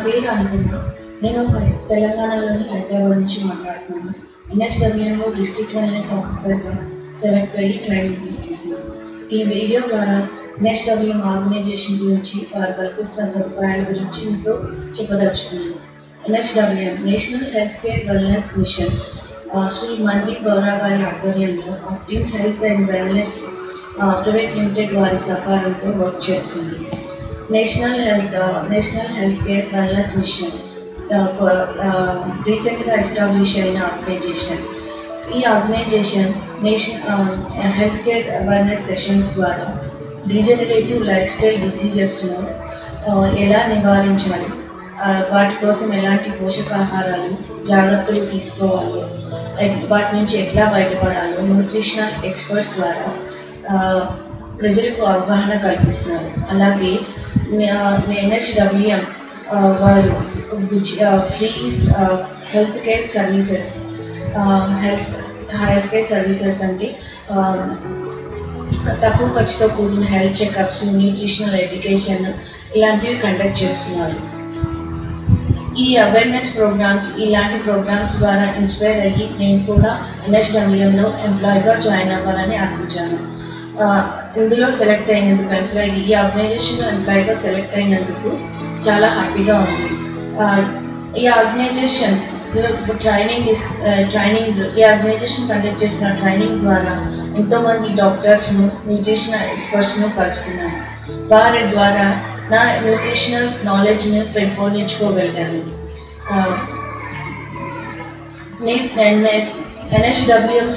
పేరు అనుకున్న. నేను తెలంగాణలోని హైదరాబాద్ నుంచి మాట్లాడుతున్నాను. NHWMలో డిస్ట్రిక్ట్ వెల్నెస్ ఆఫీసర్గా సెలెక్ట్ అయ్యి ట్రైనింగ్ తీసుకుంటున్నాను. ఈ వీడియో ద్వారా NHWM ఆర్గనైజేషన్ గురించి వారు కల్పిస్తున్న సదుపాయాల గురించి మీతో చెప్పదలుచుకున్నాను. NHWM national health care wellness mission Shri Mandeep Bora గారి ఆధ్వర్యంలో active health and wellness private limited వారి సహకారంతో వర్క్ చేస్తుంది. National health care wellness mission రీసెంట్గా ఎస్టాబ్లిష్ అయిన ఆర్గనైజేషన్. ఈ organisation health care awareness sessions ద్వారా డీజనరేటివ్ లైఫ్ స్టైల్ డిసీజెస్ను ఎలా నివారించాలి, వాటి కోసం ఎలాంటి పోషకాహారాలు జాగ్రత్తలు తీసుకోవాలో, వాటి నుంచి ఎట్లా బయటపడాలో న్యూట్రిషనల్ ఎక్స్పర్ట్స్ ద్వారా ప్రజలకు అవగాహన కల్పిస్తున్నారు. అలాగే NHWM వారు ఫ్రీ హెల్త్ కేర్ సర్వీసెస్ అంటే తక్కువ ఖర్చుతో కూడిన హెల్త్ చెకప్స్, న్యూట్రిషనల్ ఎడ్యుకేషన్ ఇలాంటివి కండక్ట్ చేస్తున్నారు. ఈ అవేర్నెస్ ఇలాంటి ప్రోగ్రామ్స్ ద్వారా ఇన్స్పైర్ అయ్యి నేను కూడా NHWMలో ఎంప్లాయీగా జాయిన్ అవ్వాలని ఆశించాను. ఇందులో సెలెక్ట్ అయినందుకు ఈ ఆర్గనైజేషన్లో ఎంప్లాయీగా సెలెక్ట్ అయినందుకు చాలా హ్యాపీగా ఉంది. ఈ ఆర్గనైజేషన్ కండక్ట్ చేసిన ట్రైనింగ్ ద్వారా ఎంతోమంది డాక్టర్స్ను, న్యూట్రిషనల్ ఎక్స్పర్ట్స్ను కలుసుకున్నాను. వారి ద్వారా నా న్యూట్రిషనల్ నాలెడ్జ్ని పెంపొందించుకోగలిగాను. NHWM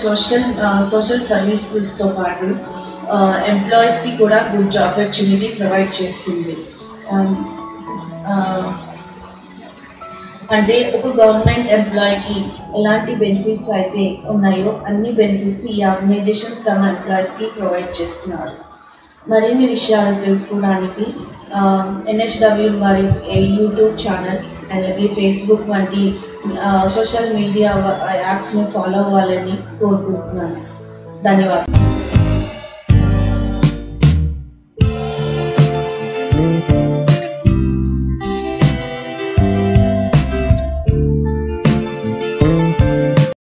సోషల్ సర్వీసెస్తో పాటు ఎంప్లాయీస్కి కూడా గుడ్ ఆపర్చునిటీ ప్రొవైడ్ చేస్తుంది. అంటే ఒక గవర్నమెంట్ ఎంప్లాయీకి ఎలాంటి బెనిఫిట్స్ అయితే ఉన్నాయో అన్ని బెనిఫిట్స్ ఈ ఆర్గనైజేషన్ తమ ఎంప్లాయీస్కి ప్రొవైడ్ చేస్తున్నారు. మరిన్ని విషయాలు తెలుసుకోవడానికి NHWM వారి యూట్యూబ్ ఛానల్ అలాగే ఫేస్బుక్ వంటి సోషల్ మీడియా యాప్స్ని ఫాలో అవ్వాలని కోరుకుంటున్నాను. ధన్యవాదాలు.